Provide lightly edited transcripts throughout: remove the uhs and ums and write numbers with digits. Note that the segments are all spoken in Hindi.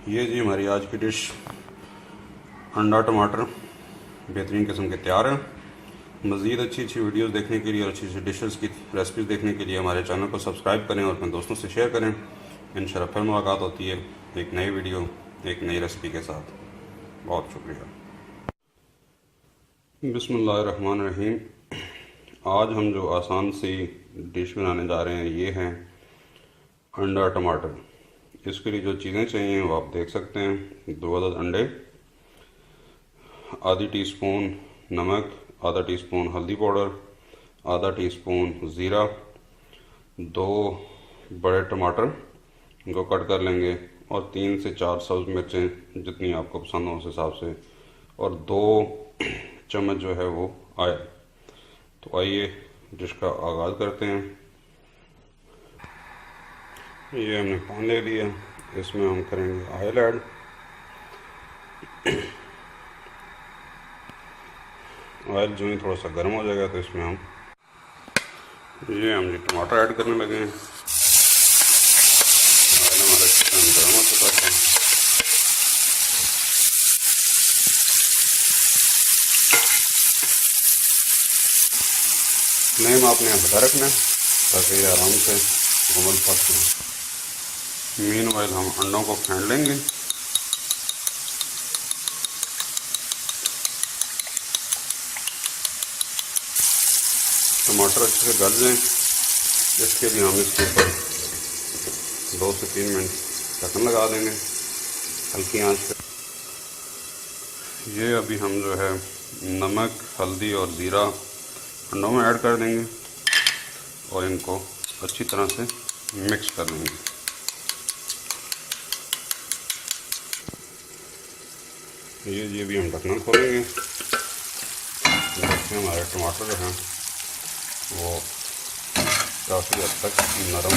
ये जी हमारी आज की डिश अंडा टमाटर बेहतरीन किस्म के तैयार हैं। मज़ीद अच्छी अच्छी वीडियोस देखने के लिए और अच्छी अच्छी डिशेस की रेसिपीज़ देखने के लिए हमारे चैनल को सब्सक्राइब करें और अपने दोस्तों से शेयर करें। इंशाल्लाह फिर मुलाकात होती है एक नई वीडियो एक नई रेसिपी के साथ। बहुत शुक्रिया। बिस्मिल्लाहिर्रहमानिर्रहीम। आज हम जो आसान सी डिश बनाने जा रहे हैं ये है अंडा टमाटर। इसके लिए जो चीज़ें चाहिए वो आप देख सकते हैं। 2 अदद अंडे, आधी टीस्पून नमक, आधा टीस्पून हल्दी पाउडर, आधा टीस्पून ज़ीरा, 2 बड़े टमाटर इनको कट कर लेंगे और 3 से 4 सब्ज़ मिर्चें जितनी आपको पसंद हो उस हिसाब से, और 2 चम्मच जो है वो ऑयल। तो आइए डिश का आगाज़ करते हैं। ये हमने पैन ले लिया, इसमें हम करेंगे ऑयल ऐड। ऑयल जो है थोड़ा सा गर्म हो जाएगा तो इसमें हम टमाटर ऐड करने लगे हैं। ऑयल हमारा गर्म हो चुका था। फ्लेम आपने यहाँ बता रखना है ताकि ये आराम से मुकम्मल पक जाए। मीनवाइल हम अंडों को फेंट लेंगे। टमाटर अच्छे से गल जाएं, इसके लिए हम इसके ऊपर 2 से 3 मिनट ढक्कन लगा देंगे हल्की आंच पे। ये अभी हम जो है नमक, हल्दी और ज़ीरा अंडों में ऐड कर देंगे और इनको अच्छी तरह से मिक्स कर लेंगे। ये भी हम ढक्कन खोलेंगे। देखते हैं हमारे टमाटर जो हैं वो काफ़ी हद तक नरम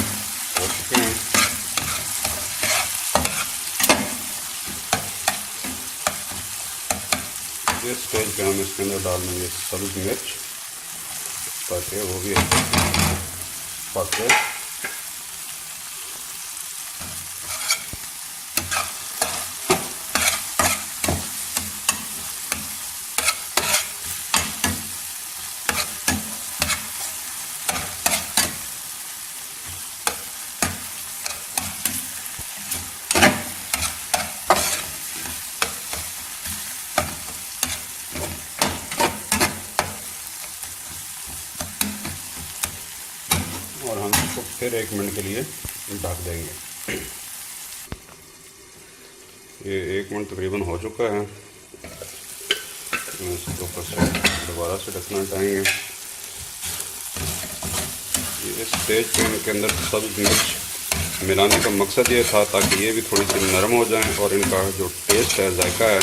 हो चुके हैं। इस स्टेज पे हम इसके अंदर डाल देंगे सब्ज़ मिर्च ताकि वो भी अच्छे से पक जाए। और हम इसको फिर 1 मिनट के लिए ढक देंगे। ये 1 मिनट तकरीबन हो चुका है। इसके ऊपर से दोबारा से ढकना हटाएंगे। इस स्टेज पे इनके अंदर सब्ज़ मिर्च मिलाने का मकसद ये था ताकि ये भी थोड़ी सी नरम हो जाएं और इनका जो टेस्ट है, जायका है,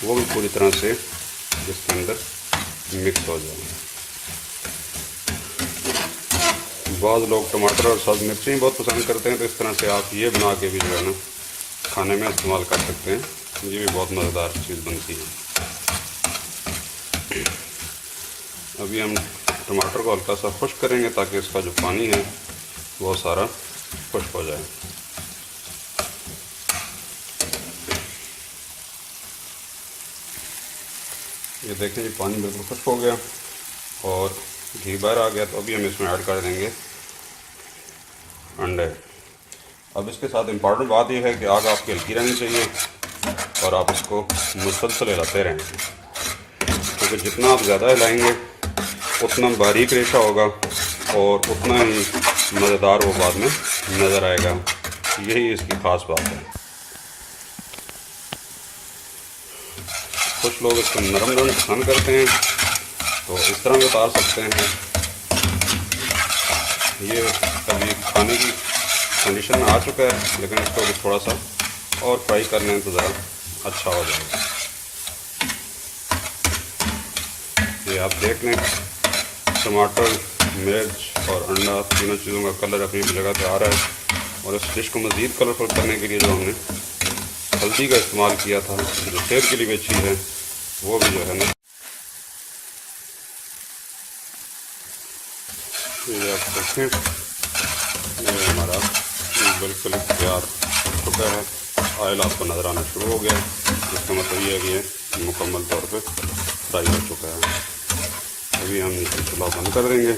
वो भी पूरी तरह से इसके अंदर मिक्स हो जाए। बहुत लोग टमाटर और सब्ज़ मिर्ची बहुत पसंद करते हैं, तो इस तरह से आप ये बना के भी जो है ना खाने में इस्तेमाल कर सकते हैं। ये भी बहुत मज़ेदार चीज़ बनती है। अभी हम टमाटर को हल्का सा खुश्क करेंगे ताकि इसका जो पानी है वो सारा खुश्क हो जाए। ये देखें, ये पानी बिल्कुल खुश्क हो गया और घी बाहर आ गया। तो अभी हम इसमें ऐड कर देंगे अंडे। अब इसके साथ इम्पॉर्टेंट बात यह है कि आग आपकी हल्की रहनी चाहिए और आप इसको मुसलसल हिलाते रहें, क्योंकि जितना आप ज़्यादा हिलाएंगे उतना बारीक रेशा होगा और उतना ही मज़ेदार वो बाद में नज़र आएगा। यही इसकी ख़ास बात है। कुछ लोग इसको नरम नरम पसंद करते हैं तो इस तरह भी उतार सकते हैं। ये अभी खाने की कंडीशन में आ चुका है, लेकिन इसको अभी थोड़ा सा और फ्राई कर लें तो ज़रा अच्छा हो जाएगा। ये आप देख लें, टमाटर, मिर्च और अंडा तीनों चीज़ों का कलर अपनी जगह पे आ रहा है। और इस डिश को मज़ीद कलरफुल करने के लिए जो हमने हल्दी का इस्तेमाल किया था, जो सेहत के लिए भी अच्छी है, वो भी जो है ना, ये आप देखें, ये हमारा बिल्कुल तैयार हो चुका है। ऑयल आपको नज़र आना शुरू हो गया। इसका मतलब ये है कि ये मुकम्मल तौर पे फ्राई हो चुका है। अभी हम नीचे चूल्हा बंद कर देंगे।